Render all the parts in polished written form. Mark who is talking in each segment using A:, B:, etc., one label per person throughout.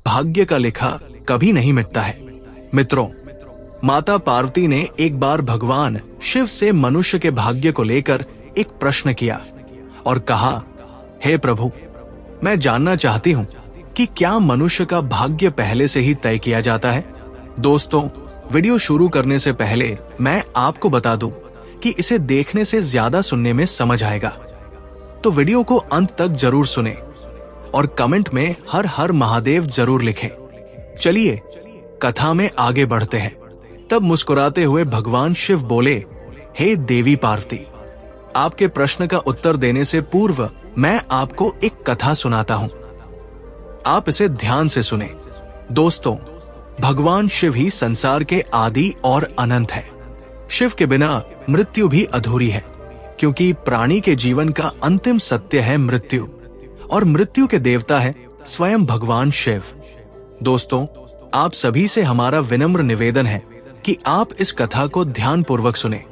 A: भाग्य का लिखा कभी नहीं मिटता है। मित्रों, माता पार्वती ने एक बार भगवान शिव से मनुष्य के भाग्य को लेकर एक प्रश्न किया और कहा, हे प्रभु, मैं जानना चाहती हूँ कि क्या मनुष्य का भाग्य पहले से ही तय किया जाता है। दोस्तों, वीडियो शुरू करने से पहले मैं आपको बता दूं कि इसे देखने से ज्यादा सुनने में समझ आएगा, तो वीडियो को अंत तक जरूर सुने और कमेंट में हर हर महादेव जरूर लिखें। चलिए कथा में आगे बढ़ते हैं। तब मुस्कुराते हुए भगवान शिव बोले, हे देवी पार्वती, आपके प्रश्न का उत्तर देने से पूर्व मैं आपको एक कथा सुनाता हूं। आप इसे ध्यान से सुने। दोस्तों, भगवान शिव ही संसार के आदि और अनंत है। शिव के बिना मृत्यु भी अधूरी है, क्योंकि प्राणी के जीवन का अंतिम सत्य है मृत्यु, और मृत्यु के देवता है स्वयं भगवान शिव। दोस्तों, आप सभी से हमारा विनम्र निवेदन है कि आप इस कथा को ध्यानपूर्वक सुने,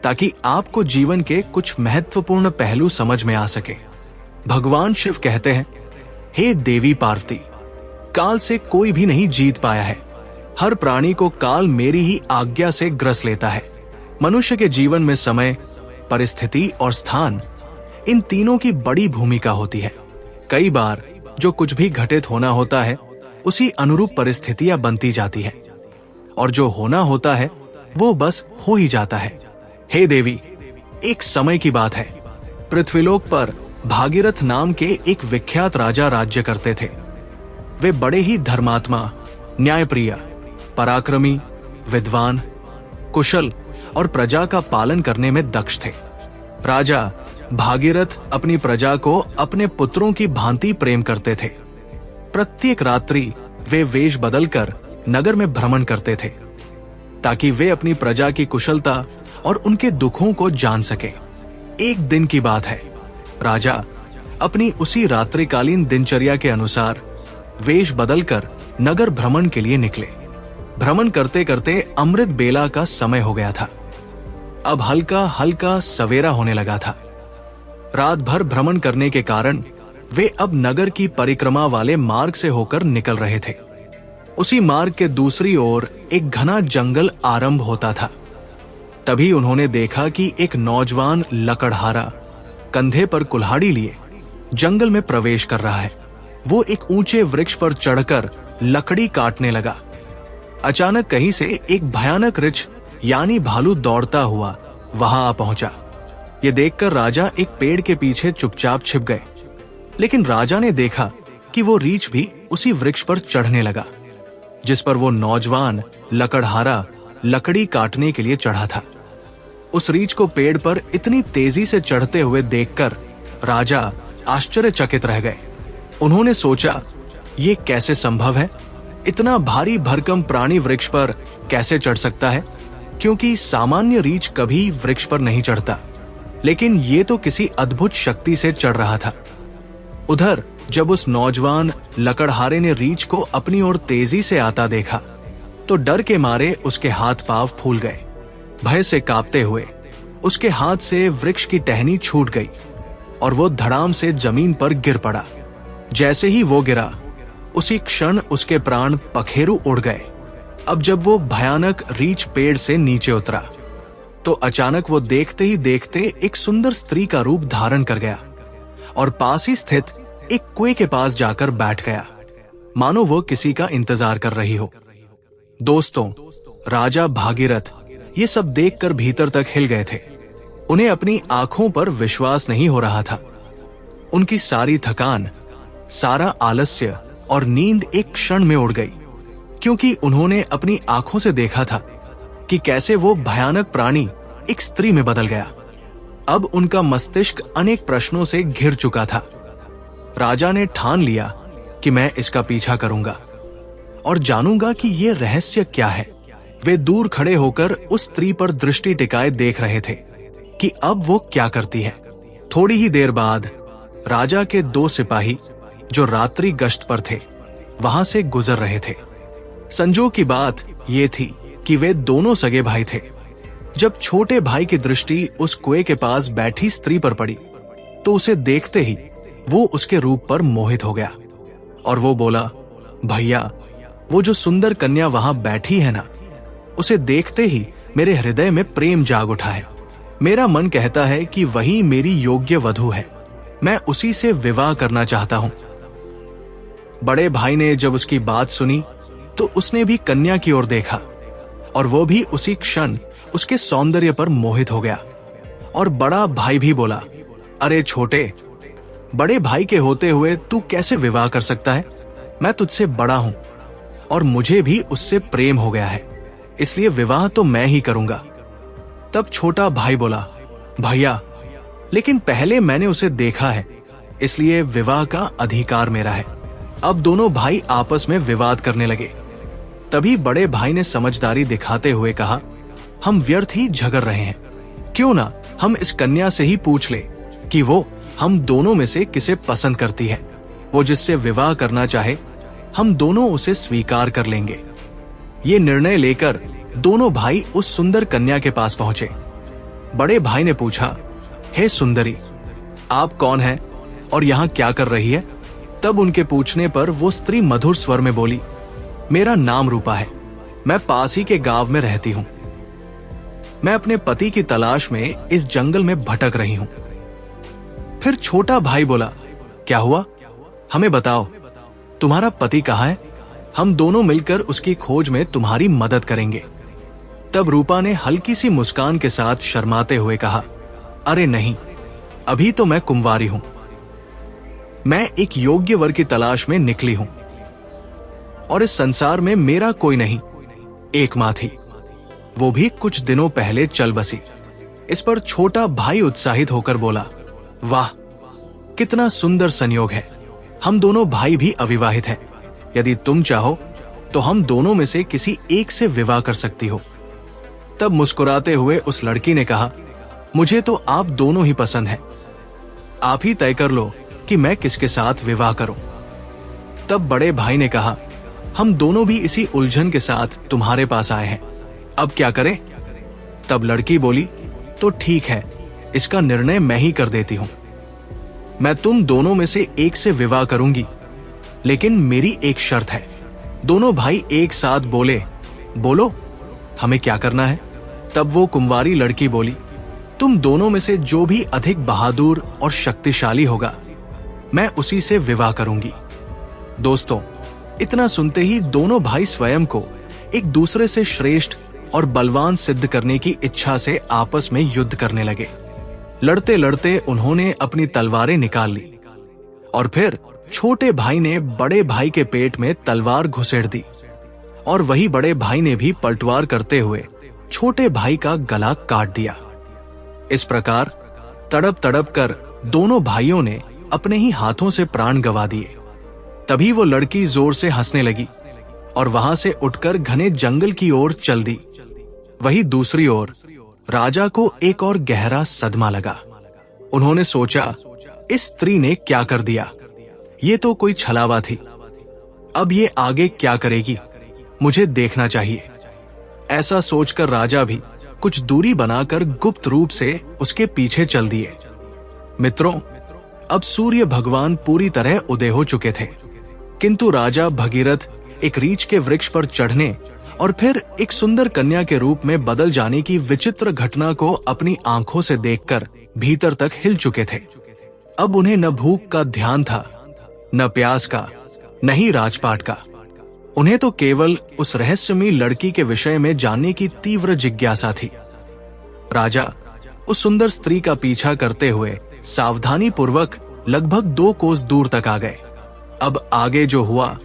A: ताकि आपको जीवन के कुछ महत्वपूर्ण पहलू समझ में आ सके। भगवान शिव कहते हैं, हे देवी पार्वती, काल से कोई भी नहीं जीत पाया है। हर प्राणी को काल मेरी ही आज्ञा से ग्रस लेता है। मनुष्य के जीवन में समय, परिस्थिति और स्थान, इन तीनों की बड़ी भूमिका होती है। कई बार जो कुछ भी घटित होना होता है, उसी अनुरूप परिस्थितियां बनती जाती है, और जो होना होता है वो बस हो ही जाता है। हे देवी, एक समय की बात है, पृथ्वीलोक पर भागीरथ नाम के एक विख्यात राजा राज्य करते थे। वे बड़े ही धर्मात्मा, न्यायप्रिय, पराक्रमी, विद्वान, कुशल और प्रजा का पालन करने में दक्ष थे। राजा भागीरथ अपनी प्रजा को अपने पुत्रों की भांति प्रेम करते थे। प्रत्येक रात्रि वे वेश बदलकर नगर में भ्रमण करते थे, ताकि वे अपनी प्रजा की कुशलता और उनके दुखों को जान सके। एक दिन की बात है, राजा अपनी उसी रात्रिकालीन दिनचर्या के अनुसार वेश बदलकर नगर भ्रमण के लिए निकले। भ्रमण करते करते अमृत बेला का समय हो गया था। अब हल्का हल्का सवेरा होने लगा था। रात भर भ्रमण करने के कारण वे अब नगर की परिक्रमा वाले मार्ग से होकर निकल रहे थे। उसी मार्ग के दूसरी ओर एक घना जंगल आरंभ होता था। तभी उन्होंने देखा कि एक नौजवान लकड़हारा कंधे पर कुल्हाड़ी लिए जंगल में प्रवेश कर रहा है। वो एक ऊंचे वृक्ष पर चढ़कर लकड़ी काटने लगा। अचानक कहीं से एक भयानक रीछ यानी भालू दौड़ता हुआ वहां आ पहुंचा। ये देखकर राजा एक पेड़ के पीछे चुपचाप छिप गए। लेकिन राजा ने देखा कि वो रीछ भी उसी वृक्ष पर चढ़ने लगा, जिस पर वो नौजवान लकड़हारा लकड़ी काटने के लिए चढ़ा था। उस रीछ को पेड़ पर इतनी तेजी से चढ़ते हुए देखकर राजा आश्चर्यचकित रह गए। उन्होंने सोचा, ये कैसे संभव है? इतना भारी भरकम प्राणी वृक्ष पर कैसे चढ़ सकता है? क्योंकि सामान्य रीछ कभी वृक्ष पर नहीं चढ़ता, लेकिन ये तो किसी अद्भुत शक्ति से चढ़ रहा था। उधर जब उस नौजवान लकड़हारे ने रीछ को अपनी ओर तेजी से आता देखा, तो डर के मारे उसके हाथ पांव फूल गए। भय से कांपते हुए उसके हाथ से वृक्ष की टहनी छूट गई और वो धड़ाम से जमीन पर गिर पड़ा। जैसे ही वो गिरा, उसी क्षण उसके प्राण पखेरु उड़ गए। अब जब वो भयानक रीछ पेड़ से नीचे उतरा, तो अचानक वो देखते ही देखते एक सुंदर स्त्री का रूप धारण कर गया और पास ही स्थित एक कुएं के पास जाकर बैठ गया, मानो वो किसी का इंतजार कर रही हो। दोस्तों, राजा भागीरथ ये सब देखकर भीतर तक हिल गए थे। उन्हें अपनी आंखों पर विश्वास नहीं हो रहा था। उनकी सारी थकान, सारा आलस्य और नींद एक क्षण में उड़ गई, क्योंकि उन्होंने अपनी आंखों से देखा था कि कैसे वो भयानक प्राणी एक स्त्री में बदल गया। अब उनका मस्तिष्क अनेक प्रश्नों से घिर चुका था। राजा ने ठान लिया कि मैं इसका पीछा करूंगा और जानूंगा कि ये रहस्य क्या है। वे दूर खड़े होकर उस स्त्री पर दृष्टि टिकाए देख रहे थे कि अब वो क्या करती है। थोड़ी ही देर बाद राजा के 2 सिपाही जो रात्रि गश्त पर थे वहां से गुजर रहे थे। संजोग की बात ये थी कि वे दोनों सगे भाई थे। जब छोटे भाई की दृष्टि उस कुएं के पास बैठी स्त्री पर पड़ी, तो उसे देखते ही वो उसके रूप पर मोहित हो गया और वो बोला, भैया, वो जो सुंदर कन्या वहां बैठी है ना, उसे देखते ही मेरे हृदय में प्रेम जाग उठा है। मेरा मन कहता है कि वही मेरी योग्य वधू है। मैं उसी से विवाह करना चाहता हूं। बड़े भाई ने जब उसकी बात सुनी तो उसने भी कन्या की ओर देखा और वो भी उसी क्षण उसके सौंदर्य पर मोहित हो गया। और बड़ा भाई भी बोला, अरे छोटे, बड़े भाई के होते हुए तू कैसे विवाह कर सकता है? मैं तुझसे बड़ा हूं और मुझे भी उससे प्रेम हो गया है, इसलिए विवाह तो मैं ही करूंगा। तब छोटा भाई बोला, भैया, लेकिन पहले मैंने उसे देखा है, इसलिए विवाह का अधिकार मेरा है। अब दोनों भाई आपस में विवाद करने लगे। तभी बड़े भाई ने समझदारी दिखाते हुए कहा, हम व्यर्थ ही झगड़ रहे हैं, क्यों ना हम इस कन्या से ही पूछ ले कि वो हम दोनों में से किसे पसंद करती है। वो जिससे विवाह करना चाहे, हम दोनों उसे स्वीकार कर लेंगे। ये निर्णय लेकर दोनों भाई उस सुंदर कन्या के पास पहुंचे। बड़े भाई ने पूछा, हे सुंदरी, आप कौन हैं और यहाँ क्या कर रही है? तब उनके पूछने पर वो स्त्री मधुर स्वर में बोली, मेरा नाम रूपा है, मैं पास ही के गांव में रहती हूं। मैं अपने पति की तलाश में इस जंगल में भटक रही हूं। फिर छोटा भाई बोला, क्या हुआ? हमें बताओ, तुम्हारा पति कहाँ है? हम दोनों मिलकर उसकी खोज में तुम्हारी मदद करेंगे। तब रूपा ने हल्की सी मुस्कान के साथ शर्माते हुए कहा, अरे नहीं, अभी तो मैं कुंवारी हूं। मैं एक योग्य वर की तलाश में निकली हूं और इस संसार में मेरा कोई नहीं, एक मां थी, वो भी कुछ दिनों पहले चल बसी। इस पर छोटा भाई उत्साहित होकर बोला, वाह, कितना सुंदर संयोग है। हम दोनों भाई भी अविवाहित हैं। यदि तुम चाहो तो हम दोनों में से किसी एक से विवाह कर सकती हो। तब मुस्कुराते हुए उस लड़की ने कहा, मुझे तो आप दोनों ही पसंद हैं। आप ही तय कर लो कि मैं किसके साथ विवाह करूं। तब बड़े भाई ने कहा, हम दोनों भी इसी उलझन के साथ तुम्हारे पास आए हैं, अब क्या करें? तब लड़की बोली, तो ठीक है, इसका निर्णय मैं ही कर देती हूं। मैं तुम दोनों में से एक से विवाह करूंगी, लेकिन मेरी एक शर्त है। दोनों भाई एक साथ बोले, बोलो, हमें क्या करना है? तब वो कुंवारी लड़की बोली, तुम दोनों में से जो भी अधिक बहादुर और शक्तिशाली होगा, मैं उसी से विवाह करूंगी। दोस्तों, इतना सुनते ही दोनों भाई स्वयं को एक दूसरे से श्रेष्ठ और बलवान सिद्ध करने की इच्छा से आपस में युद्ध करने लगे। लड़ते लड़ते उन्होंने अपनी तलवारें निकाल ली और फिर छोटे भाई ने बड़े भाई के पेट में तलवार घुसेड़ दी और वही बड़े भाई ने भी पलटवार करते हुए छोटे भाई का गला काट दिया। इस प्रकार तड़प तड़प कर दोनों भाइयों ने अपने ही हाथों से प्राण गंवा दिए। तभी वो लड़की जोर से हंसने लगी और वहां से उठकर घने जंगल की ओर चल दी। वही दूसरी ओर राजा को एक और गहरा सदमा लगा। उन्होंने सोचा, इस स्त्री ने क्या कर दिया? ये तो कोई छलावा थी। अब ये आगे क्या करेगी? मुझे देखना चाहिए। ऐसा सोचकर राजा भी कुछ दूरी बनाकर गुप्त रूप से उसके पीछे चल दिए। मित्रों, अब सूर्य भगवान पूरी तरह उदय हो चुके थे, किंतु राजा भगीरथ एक रीछ के वृक्ष पर चढ़ने और फिर एक सुंदर कन्या के रूप में बदल जाने की विचित्र घटना को अपनी आंखों से देखकर भीतर तक हिल चुके थे। अब उन्हें न भूख का ध्यान था, न प्यास का, न ही राजपाट का। उन्हें तो केवल उस रहस्यमयी लड़की के विषय में जानने की तीव्र जिज्ञासा थी। राजा उस सुंदर स्त्री का पीछा करते हुए सावधानी पूर्वक लगभग 2 कोस दूर तक आ गए। अब आगे जो हुआ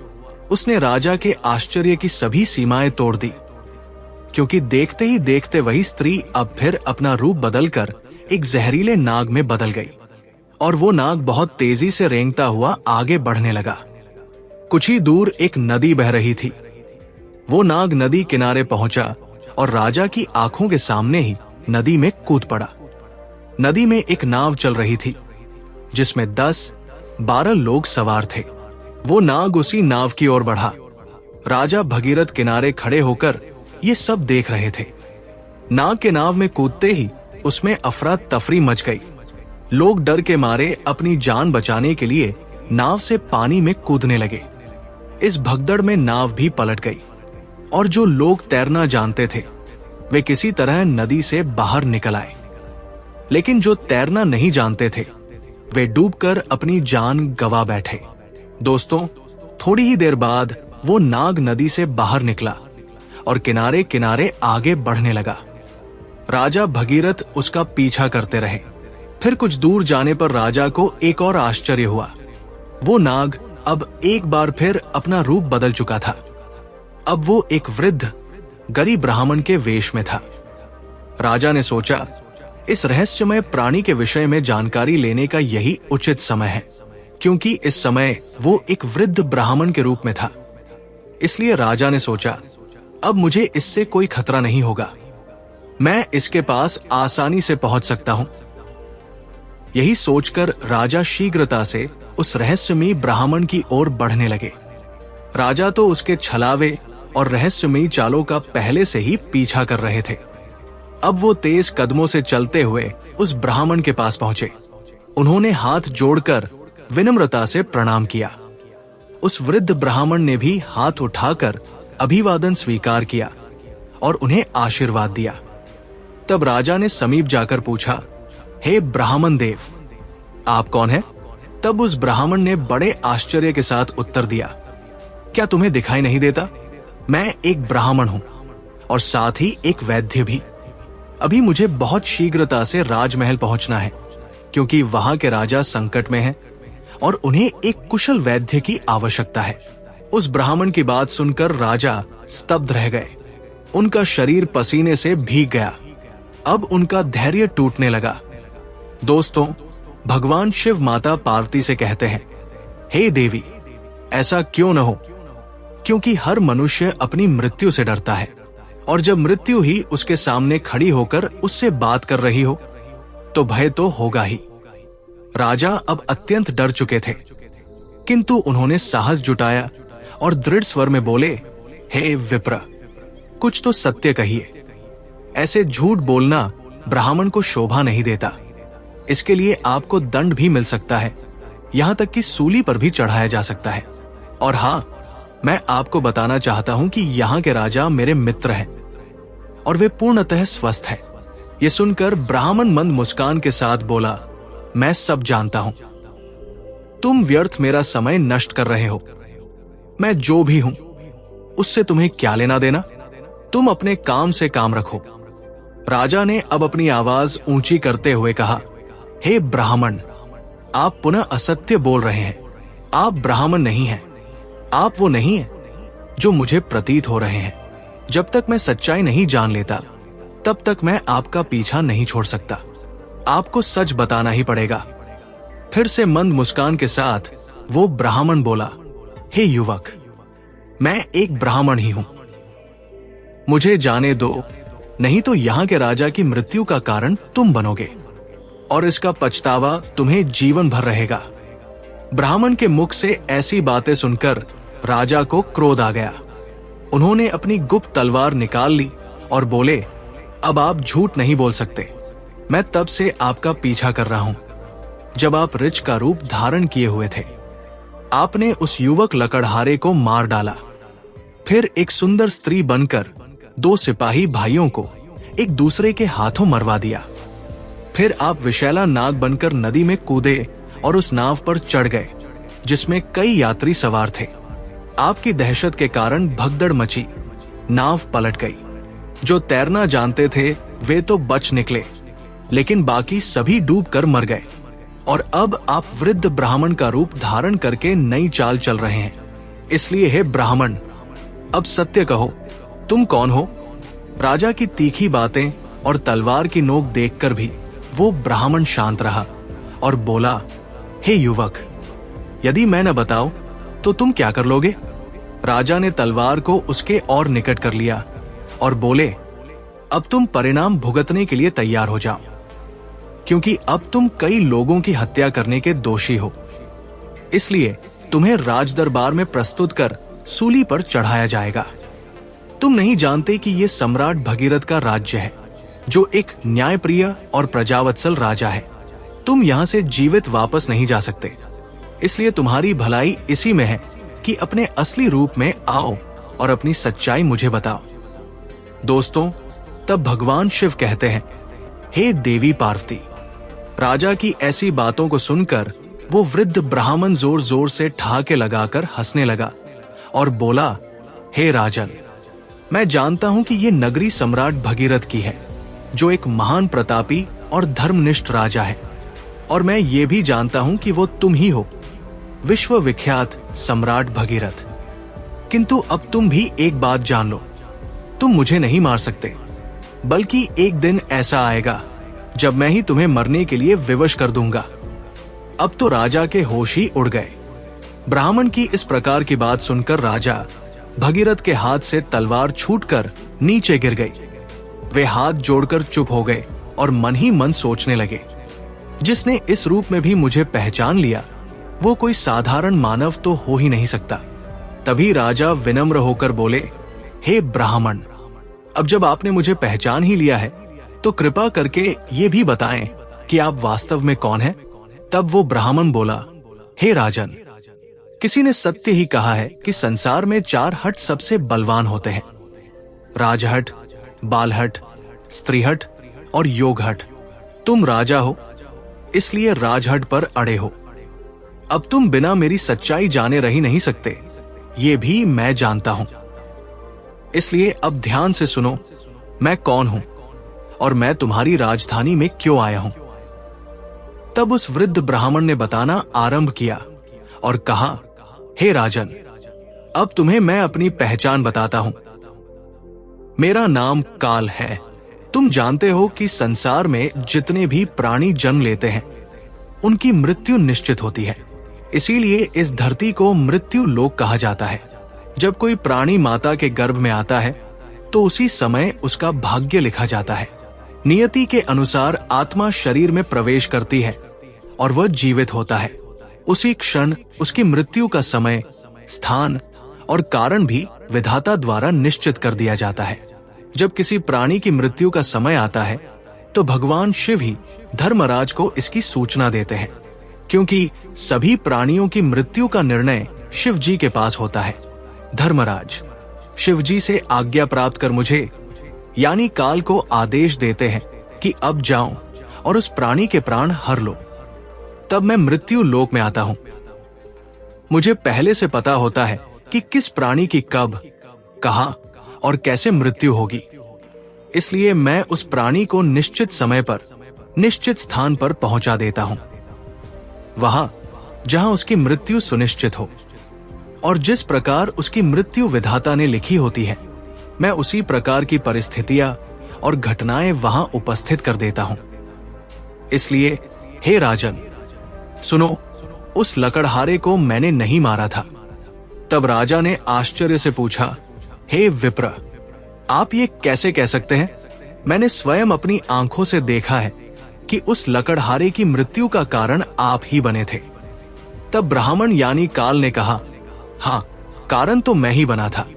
A: उसने राजा के आश्चर्य की सभी सीमाएं तोड़ दी, क्योंकि देखते ही देखते वही स्त्री अब फिर अपना रूप बदलकर एक जहरीले नाग में बदल गई और वो नाग बहुत तेजी से रेंगता हुआ आगे बढ़ने लगा। कुछ ही दूर एक नदी बह रही थी। वो नाग नदी किनारे पहुंचा और राजा की आंखों के सामने ही नदी में कूद पड़ा। नदी में एक नाव चल रही थी जिसमें 10-12 लोग सवार थे। वो नाग उसी नाव की ओर बढ़ा। राजा भगीरथ किनारे खड़े होकर ये सब देख रहे थे। नाग के नाव में कूदते ही उसमें अफरा तफरी मच गई। लोग डर के मारे अपनी जान बचाने के लिए नाव से पानी में कूदने लगे। इस भगदड़ में नाव भी पलट गई और जो लोग तैरना जानते थे वे किसी तरह नदी से बाहर निकल आए, लेकिन जो तैरना नहीं जानते थे वे डूबकर अपनी जान गंवा बैठे। दोस्तों, थोड़ी ही देर बाद वो नाग नदी से बाहर निकला और किनारे किनारे आगे बढ़ने लगा। राजा भगीरथ उसका पीछा करते रहे। फिर कुछ दूर जाने पर राजा को एक और आश्चर्य हुआ। वो नाग अब एक बार फिर अपना रूप बदल चुका था। अब वो एक वृद्ध गरीब ब्राह्मण के वेश में था। राजा ने सोचा, इस रहस्यमय प्राणी के विषय में जानकारी लेने का यही उचित समय है, क्योंकि इस समय वो एक वृद्ध ब्राह्मण के रूप में था। इसलिए राजा ने सोचा, अब मुझे इससे कोई खतरा नहीं होगा, मैं इसके पास आसानी से पहुंच सकता हूं। यही सोचकर राजा शीघ्रता से उस रहस्यमयी ब्राह्मण की ओर बढ़ने लगे। राजा तो उसके छलावे और रहस्यमयी चालों का पहले से ही पीछा कर रहे थे। अब वो तेज कदमों से चलते हुए उस ब्राह्मण के पास पहुंचे। उन्होंने हाथ जोड़कर विनम्रता से प्रणाम किया। उस वृद्ध ब्राह्मण ने भी हाथ उठाकर अभिवादन स्वीकार किया और उन्हें आशीर्वाद दिया। तब राजा ने समीप जाकर पूछा, हे ब्राह्मण देव, आप कौन हैं? तब उस ब्राह्मण ने बड़े आश्चर्य के साथ उत्तर दिया, क्या तुम्हें दिखाई नहीं देता? मैं एक ब्राह्मण हूं और साथ ही एक वैद्य भी। अभी मुझे बहुत शीघ्रता से राजमहल पहुंचना है, क्योंकि वहां के राजा संकट में हैं और उन्हें एक कुशल वैद्य की आवश्यकता है। उस ब्राह्मण की बात सुनकर राजा स्तब्ध रह गए। उनका शरीर पसीने से भीग गया। अब उनका धैर्य टूटने लगा। दोस्तों, भगवान शिव माता पार्वती से कहते हैं, हे देवी, ऐसा क्यों न हो, क्योंकि हर मनुष्य अपनी मृत्यु से डरता है और जब मृत्यु ही उसके सामने खड़ी होकर उससे बात कर रही हो तो भय तो होगा ही। राजा अब अत्यंत डर चुके थे, किंतु उन्होंने साहस जुटाया और दृढ़ स्वर में बोले, हे विप्र, कुछ तो सत्य कहिए। ऐसे झूठ बोलना ब्राह्मण को शोभा नहीं देता। इसके लिए आपको दंड भी मिल सकता है, यहां तक कि सूली पर भी चढ़ाया जा सकता है। और हाँ, मैं आपको बताना चाहता हूं कि यहाँ के राजा मेरे मित्र हैं और वे पूर्णतः स्वस्थ हैं। ये सुनकर ब्राह्मण मंद मुस्कान के साथ बोला, मैं सब जानता हूं। तुम व्यर्थ मेरा समय नष्ट कर रहे हो। मैं जो भी हूं उससे तुम्हें क्या लेना देना? तुम अपने काम से काम रखो। राजा ने अब अपनी आवाज ऊंची करते हुए कहा, हे ब्राह्मण, आप पुनः असत्य बोल रहे हैं। आप ब्राह्मण नहीं हैं। आप वो नहीं हैं जो मुझे प्रतीत हो रहे हैं। जब तक मैं सच्चाई नहीं जान लेता तब तक मैं आपका पीछा नहीं छोड़ सकता। आपको सच बताना ही पड़ेगा। फिर से मंद मुस्कान के साथ वो ब्राह्मण बोला, हे युवक, मैं एक ब्राह्मण ही हूं। मुझे जाने दो, नहीं तो यहाँ के राजा की मृत्यु का कारण तुम बनोगे और इसका पछतावा तुम्हें जीवन भर रहेगा। ब्राह्मण के मुख से ऐसी बातें सुनकर राजा को क्रोध आ गया। उन्होंने अपनी गुप्त तलवार निकाल ली और बोले, अब आप झूठ नहीं बोल सकते। मैं तब से आपका पीछा कर रहा हूं जब आप ऋच का रूप धारण किए हुए थे। आपने उस युवक लकड़हारे को मार डाला, फिर एक सुंदर स्त्री बनकर 2 सिपाही भाइयों को एक दूसरे के हाथों मरवा दिया। फिर आप विशैला नाग बनकर नदी में कूदे और उस नाव पर चढ़ गए जिसमें कई यात्री सवार थे। आपकी दहशत के कारण भगदड़ मची, नाव पलट गई। जो तैरना जानते थे वे तो बच निकले, लेकिन बाकी सभी डूबकर मर गए। और अब आप वृद्ध ब्राह्मण का रूप धारण करके नई चाल चल रहे हैं। इसलिए हे ब्राह्मण, अब सत्य कहो, तुम कौन हो? राजा की तीखी बातें और तलवार की नोक देखकर भी वो ब्राह्मण शांत रहा और बोला, हे युवक, यदि मैं न बताऊं तो तुम क्या कर लोगे? राजा ने तलवार को उसके और निकट कर लिया और बोले, अब तुम परिणाम भुगतने के लिए तैयार हो जाओ, क्योंकि अब तुम कई लोगों की हत्या करने के दोषी हो। इसलिए तुम्हें राजदरबार में प्रस्तुत कर सूली पर चढ़ाया जाएगा। तुम नहीं जानते कि यह सम्राट भगीरथ का राज्य है, जो एक न्यायप्रिय और प्रजावत्सल राजा है। तुम यहां से जीवित वापस नहीं जा सकते। इसलिए तुम्हारी भलाई इसी में है कि अपने असली रूप में आओ और अपनी सच्चाई मुझे बताओ। दोस्तों, तब भगवान शिव कहते हैं, हे देवी पार्वती। राजा की ऐसी बातों को सुनकर वो वृद्ध ब्राह्मण जोर जोर से ठहाके लगाकर हंसने लगा और बोला, हे राजन, मैं जानता हूं कि ये नगरी सम्राट भगीरथ की है, जो एक महान प्रतापी और धर्मनिष्ठ राजा है, और मैं ये भी जानता हूं कि वो तुम ही हो, विश्व विख्यात सम्राट भगीरथ। किंतु अब तुम भी एक बात जान लो, तुम मुझे नहीं मार सकते, बल्कि एक दिन ऐसा आएगा जब मैं ही तुम्हें मरने के लिए विवश कर दूंगा। अब तो राजा के होश ही उड़ गए। ब्राह्मण की इस प्रकार की बात सुनकर राजा भगीरथ के हाथ से तलवार छूटकर नीचे गिर गई। वे हाथ जोड़कर चुप हो गए और मन ही मन सोचने लगे, जिसने इस रूप में भी मुझे पहचान लिया, वो कोई साधारण मानव तो हो ही नहीं सकता। तभी राजा विनम्र होकर बोले, हे ब्राह्मण, अब जब आपने मुझे पहचान ही लिया है तो कृपा करके ये भी बताएं कि आप वास्तव में कौन हैं। तब वो ब्राह्मण बोला, हे राजन, किसी ने सत्य ही कहा है कि संसार में 4 हट सबसे बलवान होते हैं, राजहट, बालहट, स्त्रीहट और योगहट। तुम राजा हो, इसलिए राजहट पर अड़े हो। अब तुम बिना मेरी सच्चाई जाने रह ही नहीं सकते, ये भी मैं जानता हूं। इसलिए अब ध्यान से सुनो, मैं कौन हूं और मैं तुम्हारी राजधानी में क्यों आया हूं। तब उस वृद्ध ब्राह्मण ने बताना आरंभ किया और कहा, हे राजन, अब तुम्हें मैं अपनी पहचान बताता हूं। मेरा नाम काल है। तुम जानते हो कि संसार में जितने भी प्राणी जन्म लेते हैं, उनकी मृत्यु निश्चित होती है। इसीलिए इस धरती को मृत्यु लोक कहा जाता है। जब कोई प्राणी माता के गर्भ में आता है तो उसी समय उसका भाग्य लिखा जाता है। नियति के अनुसार आत्मा शरीर में प्रवेश करती है और वह जीवित होता है। उसी क्षण उसकी मृत्यु का समय, स्थान और कारण भी विधाता द्वारा निश्चित कर दिया जाता है। जब किसी प्राणी की मृत्यु का समय आता है तो भगवान शिव ही धर्मराज को इसकी सूचना देते हैं, क्योंकि सभी प्राणियों की मृत्यु का निर्णय शिव जी के पास होता है। धर्मराज शिव जी से आज्ञा प्राप्त कर मुझे यानी काल को आदेश देते हैं कि अब जाओ और उस प्राणी के प्राण हर लो। तब मैं मृत्यु लोक में आता हूं। मुझे पहले से पता होता है कि किस प्राणी की कब, कहां और कैसे मृत्यु होगी। इसलिए मैं उस प्राणी को निश्चित समय पर, निश्चित स्थान पर पहुंचा देता हूं, वहां जहां उसकी मृत्यु सुनिश्चित हो। और जिस प्रकार उसकी मृत्यु विधाता ने लिखी होती है, मैं उसी प्रकार की परिस्थितियां और घटनाएं वहां उपस्थित कर देता हूं। इसलिए हे राजन, सुनो, उस लकड़हारे को मैंने नहीं मारा था। तब राजा ने आश्चर्य से पूछा, हे विप्र, आप ये कैसे कह सकते हैं? मैंने स्वयं अपनी आंखों से देखा है कि उस लकड़हारे की मृत्यु का कारण आप ही बने थे। तब ब्राह्मण यानी काल ने कहा, हाँ, कारण तो मैं ही बना था,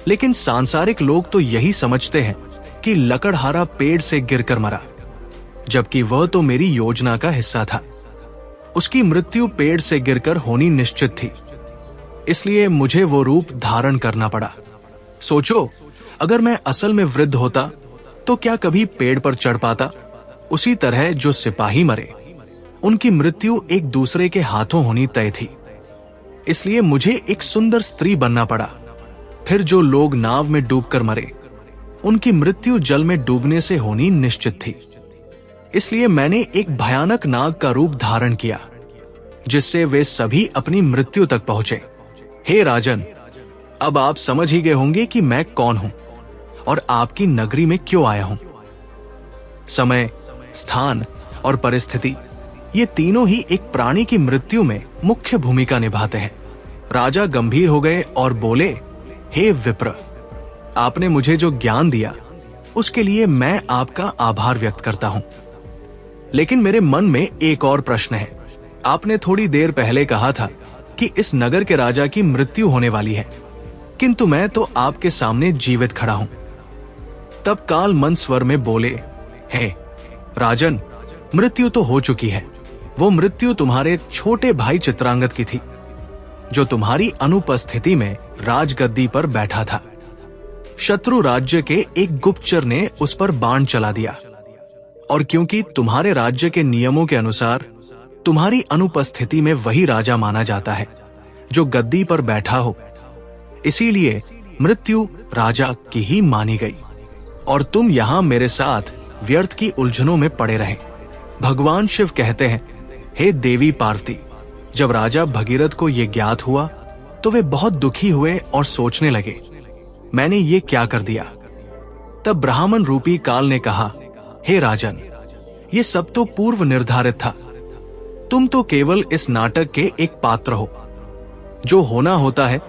A: लेकिन सांसारिक लोग तो यही समझते हैं कि लकड़हारा पेड़ से गिरकर मरा, जबकि वह तो मेरी योजना का हिस्सा था। उसकी मृत्यु पेड़ से गिरकर होनी निश्चित थी, इसलिए मुझे वो रूप धारण करना पड़ा। सोचो, अगर मैं असल में वृद्ध होता तो क्या कभी पेड़ पर चढ़ पाता? उसी तरह जो सिपाही मरे, उनकी मृत्यु एक दूसरे के हाथों होनी तय थी। इसलिए मुझे एक सुंदर स्त्री बनना पड़ा। फिर जो लोग नाव में डूबकर मरे, उनकी मृत्यु जल में डूबने से होनी निश्चित थी। इसलिए मैंने एक भयानक नाग का रूप धारण किया, जिससे वे सभी अपनी मृत्यु तक पहुंचे। हे राजन, अब आप समझ ही गए होंगे कि मैं कौन हूं और आपकी नगरी में क्यों आया हूं। समय, स्थान और परिस्थिति, ये तीनों ही एक प्राणी की मृत्यु में मुख्य भूमिका निभाते हैं। राजा गंभीर हो गए और बोले, हे विप्र, आपने मुझे जो ज्ञान दिया उसके लिए मैं आपका आभार व्यक्त करता हूं। लेकिन मेरे मन में एक और प्रश्न है। आपने थोड़ी देर पहले कहा था कि इस नगर के राजा की मृत्यु होने वाली है, किंतु मैं तो आपके सामने जीवित खड़ा हूं। तब काल मंद स्वर में बोले, हे राजन, मृत्यु तो हो चुकी है। वो मृत्यु तुम्हारे छोटे भाई चित्रांगद की थी, जो तुम्हारी अनुपस्थिति में राजगद्दी पर बैठा था। शत्रु राज्य के एक गुप्तचर ने उस पर बाण चला दिया, और क्योंकि तुम्हारे राज्य के नियमों के अनुसार तुम्हारी अनुपस्थिति में वही राजा माना जाता है जो गद्दी पर बैठा हो, इसीलिए मृत्यु राजा की ही मानी गई और तुम यहां मेरे साथ व्यर्थ की उलझनों में पड़े रहे। भगवान शिव कहते हैं, हे देवी पार्वती, जब राजा भगीरथ को यह ज्ञात हुआ तो वे बहुत दुखी हुए और सोचने लगे, मैंने ये क्या कर दिया। तब ब्राह्मण रूपी काल ने कहा, हे राजन, ये सब तो पूर्व निर्धारित था। तुम तो केवल इस नाटक के एक पात्र हो। जो होना होता है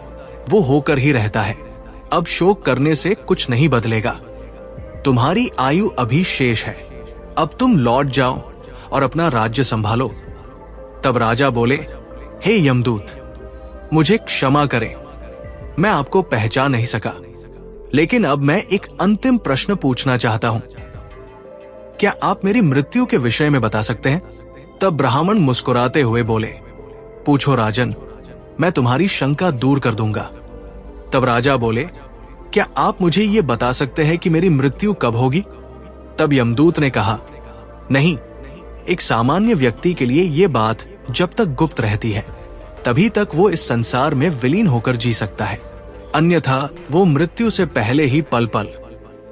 A: वो होकर ही रहता है। अब शोक करने से कुछ नहीं बदलेगा। तुम्हारी आयु अभी शेष है। अब तुम लौट जाओ और अपना राज्य संभालो। तब राजा बोले, हे यमदूत, मुझे क्षमा करें, मैं आपको पहचान नहीं सका, लेकिन अब मैं एक अंतिम प्रश्न पूछना चाहता हूं। क्या आप मेरी मृत्यु के विषय में बता सकते हैं? तब ब्राह्मण मुस्कुराते हुए बोले, पूछो राजन, मैं तुम्हारी शंका दूर कर दूंगा। तब राजा बोले, क्या आप मुझे ये बता सकते हैं कि मेरी मृत्यु कब होगी? तब यमदूत ने कहा, नहीं, एक सामान्य व्यक्ति के लिए ये बात जब तक गुप्त रहती है तभी तक वो इस संसार में विलीन होकर जी सकता है, अन्यथा वो मृत्यु से पहले ही पल पल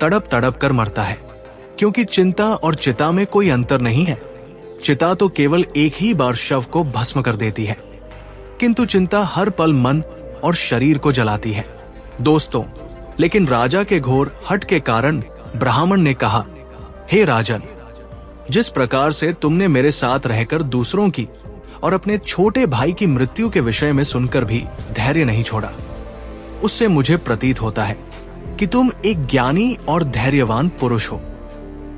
A: तड़प तड़प कर मरता है। क्योंकि चिंता और चिता में कोई अंतर नहीं है। चिता तो केवल एक ही बार शव को भस्म कर देती है, किंतु चिंता हर पल मन और शरीर को जलाती है। दोस्तों, लेकिन राजा के घोर हठ के कारण ब्राह्मण ने कहा, हे राजन, जिस प्रकार से तुमने मेरे साथ रहकर दूसरों की और अपने छोटे भाई की मृत्यु के विषय में सुनकर भी धैर्य नहीं छोड़ा, उससे मुझे प्रतीत होता है कि तुम एक ज्ञानी और धैर्यवान पुरुष हो।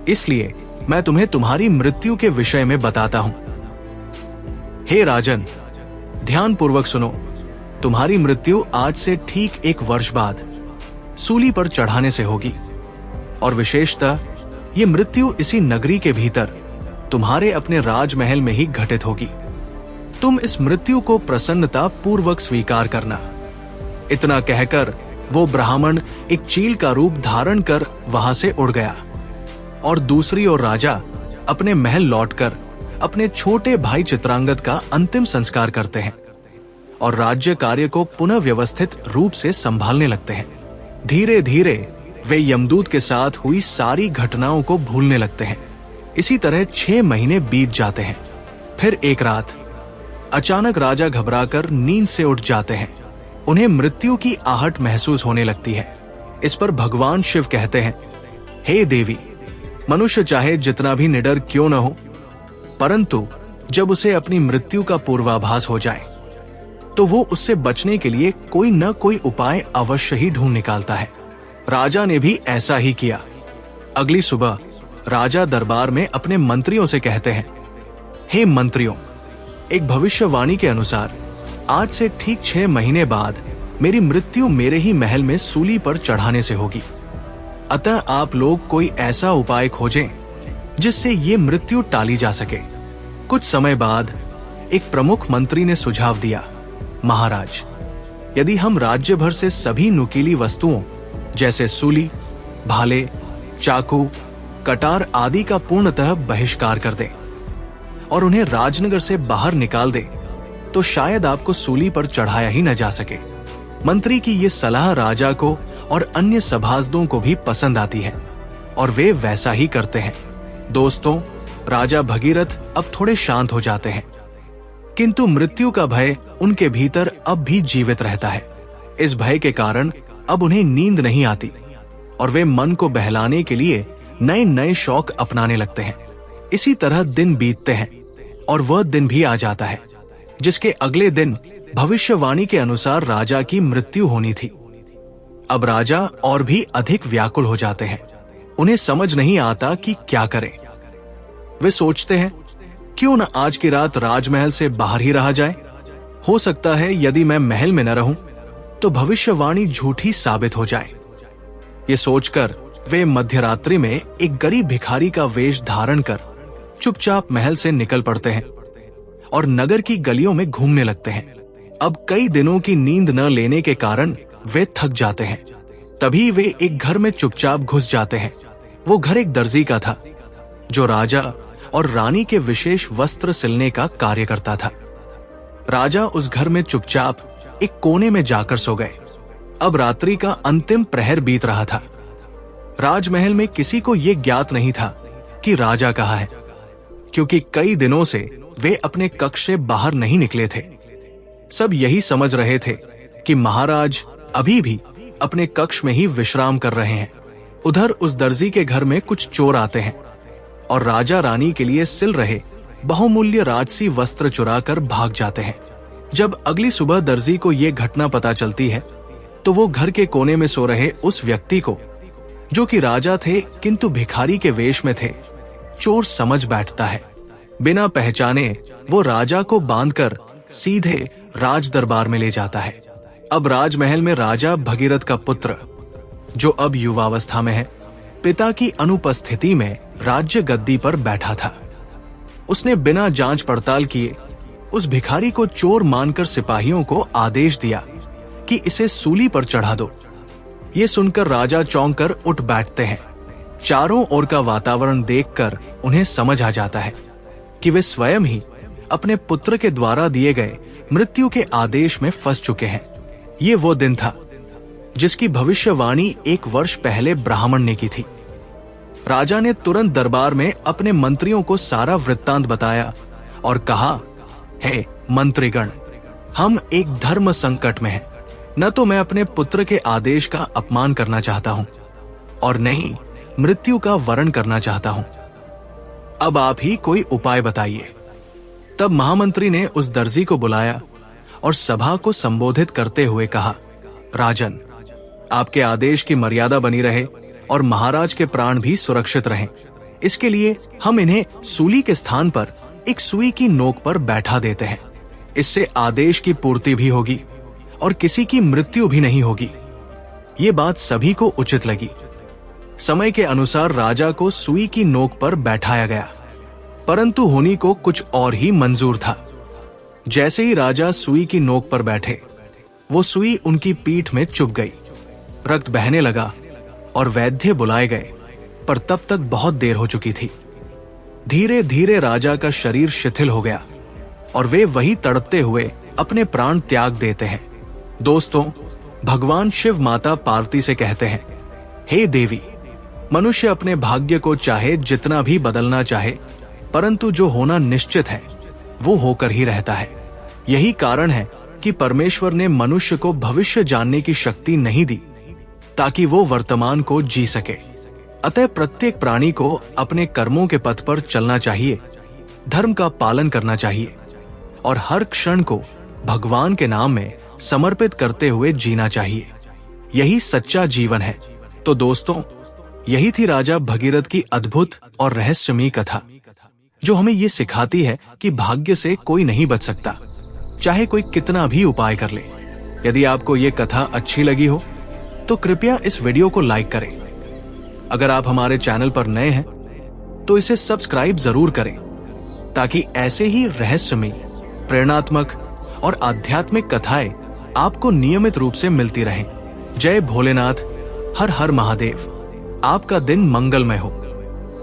A: इसलिए मैं तुम्हें तुम्हारी मृत्यु के विषय में बताता हूं। हे राजन, ध्यान पूर्वक सुनो। तुम्हारी मृत्यु आज से ठीक 1 वर्ष बाद सूली पर चढ़ाने से होगी, और विशेषतः ये मृत्यु इसी नगरी के भीतर तुम्हारे अपने राजमहल में ही घटित होगी। तुम इस मृत्यु को प्रसन्नता पूर्वक स्वीकार करना। इतना कहकर वो ब्राह्मण एक चील का रूप धारण कर वहां से उड़ गया, और दूसरी ओर राजा अपने महल लौटकर अपने छोटे भाई चित्रांगद का अंतिम संस्कार करते हैं और राज्य कार्य को पुनः व्यवस्थित रूप से संभालने लगते हैं। धीरे धीरे वे यमदूत के साथ हुई सारी घटनाओं को भूलने लगते हैं। इसी तरह 6 महीने बीत जाते हैं। फिर एक रात अचानक राजा घबराकर नींद से उठ जाते हैं। उन्हें मृत्यु की आहट महसूस होने लगती है। इस पर भगवान शिव कहते हैं, हे देवी, मनुष्य चाहे जितना भी निडर क्यों न हो, परंतु जब उसे अपनी मृत्यु का पूर्वाभास हो जाए तो वो उससे बचने के लिए कोई न कोई उपाय अवश्य ही ढूंढ निकालता है। राजा ने भी ऐसा ही किया। अगली सुबह राजा दरबार में अपने मंत्रियों से कहते हैं, हे मंत्रियों, एक भविष्यवाणी के अनुसार आज से ठीक 6 महीने बाद मेरी मृत्यु मेरे ही महल में सूली पर चढ़ाने से होगी। अतः आप लोग कोई ऐसा उपाय खोजें जिससे ये मृत्यु टाली जा सके। कुछ समय बाद एक प्रमुख मंत्री ने सुझाव दिया, महाराज, यदि हम राज्य भर से सभी नुकीली वस्तुओं जैसे सूली, भाले, चाकू, कटार आदि का पूर्णतः बहिष्कार कर दें और उन्हें राजनगर से बाहर निकाल दें, तो शायद आपको सूली पर चढ़ाया ही न जा सके। मंत्री की ये सलाह राजा को और अन्य सभासदों को भी पसंद आती है और वे वैसा ही करते हैं। दोस्तों, राजा भगीरथ अब थोड़े शांत हो जाते हैं, किंतु मृत्यु का भय उनके भीतर अब भी जीवित रहता है। इस भय के कारण अब उन्हें नींद नहीं आती और वे मन को बहलाने के लिए नए नए शौक अपनाने लगते हैं। इसी तरह दिन बीतते हैं और वह दिन भी आ जाता है जिसके अगले दिन भविष्यवाणी के अनुसार राजा की मृत्यु होनी थी। अब राजा और भी अधिक व्याकुल हो जाते हैं। उन्हें समझ नहीं आता कि क्या करें। वे सोचते हैं, क्यों न आज की रात राजमहल से बाहर ही रहा जाए। हो सकता है यदि मैं महल में न रहूं तो भविष्यवाणी झूठी साबित हो जाए। ये सोचकर वे मध्यरात्रि में एक गरीब भिखारी का वेश धारण कर चुपचाप महल से निकल पड़ते हैं और नगर की गलियों में घूमने लगते हैं। अब कई दिनों की नींद न लेने के कारण वे थक जाते हैं। तभी वे एक घर में चुपचाप घुस जाते हैं। वो घर एक दर्जी का था, जो राजा और रानी के विशेष वस्त्र सिलने का कार्य करता था। राजा उस घर में चुपचाप एक कोने में जाकर सो गए। अब रात्रि का अंतिम प्रहर बीत रहा था। राजमहल में किसी को यह ज्ञात नहीं था कि राजा कहाँ है, क्योंकि कई दिनों से वे अपने कक्ष से बाहर नहीं निकले थे। सब यही समझ रहे थे कि महाराज अभी भी अपने कक्ष में ही विश्राम कर रहे हैं। उधर उस दर्जी के घर में कुछ चोर आते हैं और राजा रानी के लिए सिल रहे बहुमूल्य राजसी वस्त्र चुराकर भाग जाते हैं। जब अगली सुबह दर्जी को यह घटना पता चलती है तो वो घर के कोने में सो रहे उस व्यक्ति को, जो कि राजा थे किंतु भिखारी के वेश में थे, चोर समझ बैठता है। बिना पहचाने वो राजा को बांधकर सीधे राज दरबार में ले जाता है। अब राजमहल में राजा भगीरथ का पुत्र, जो अब युवावस्था में है, पिता की अनुपस्थिति में राज्य गद्दी पर बैठा था। उसने बिना जांच पड़ताल किए उस भिखारी को चोर मानकर सिपाहियों को आदेश दिया कि इसे सूली पर चढ़ा दो। ये सुनकर राजा चौंक कर उठ बैठते हैं। चारों ओर का वातावरण देखकर उन्हें समझ आ जाता है कि वे स्वयं ही अपने पुत्र के द्वारा दिए गए मृत्यु के आदेश में फंस चुके हैं। ये वो दिन था जिसकी भविष्यवाणी 1 वर्ष पहले ब्राह्मण ने की थी। राजा ने तुरंत दरबार में अपने मंत्रियों को सारा वृत्तांत बताया और कहा, हे मंत्रीगण, हम एक धर्म संकट में हैं। न तो मैं अपने पुत्र के आदेश का अपमान करना चाहता हूं और न ही मृत्यु का वरण करना चाहता हूं। अब आप ही कोई उपाय बताइए। तब महामंत्री ने उस दर्जी को बुलाया और सभा को संबोधित करते हुए कहा, राजन, आपके आदेश की मर्यादा बनी रहे और महाराज के प्राण भी सुरक्षित रहें। इसके लिए हम इन्हें सूली के स्थान पर एक सुई की नोक पर बैठा देते हैं। इससे आदेश की पूर्ति भी होगी और किसी की मृत्यु भी नहीं होगी। ये बात सभी को उचित लगी। समय के अनुसार राजा को सुई की नोक पर बैठाया गया, परंतु होनी को कुछ और ही मंजूर था। जैसे ही राजा सुई की नोक पर बैठे, वो सुई उनकी पीठ में चुभ गई। रक्त बहने लगा और वैद्य बुलाए गए, पर तब तक बहुत देर हो चुकी थी। धीरे धीरे राजा का शरीर शिथिल हो गया और वे वही तड़पते हुए अपने प्राण त्याग देते हैं। दोस्तों, भगवान शिव माता पार्वती से कहते हैं, हे देवी, मनुष्य अपने भाग्य को चाहे जितना भी बदलना चाहे, परंतु जो होना निश्चित है वो होकर ही रहता है। यही कारण है कि परमेश्वर ने मनुष्य को भविष्य जानने की शक्ति नहीं दी, ताकि वो वर्तमान को जी सके। अतः प्रत्येक प्राणी को अपने कर्मों के पथ पर चलना चाहिए, धर्म का पालन करना चाहिए और हर क्षण को भगवान के नाम में समर्पित करते हुए जीना चाहिए। यही सच्चा जीवन है। तो दोस्तों, यही थी राजा भगीरथ की अद्भुत और रहस्यमयी कथा, जो हमें ये सिखाती है कि भाग्य से कोई नहीं बच सकता, चाहे कोई कितना भी उपाय कर ले। यदि आपको ये कथा अच्छी लगी हो तो कृपया इस वीडियो को लाइक करें। अगर आप हमारे चैनल पर नए हैं तो इसे सब्सक्राइब जरूर करें, ताकि ऐसे ही रहस्यमयी, प्रेरणात्मक और आध्यात्मिक कथाएं आपको नियमित रूप से मिलती रहें। जय भोलेनाथ, हर हर महादेव। आपका दिन मंगलमय हो।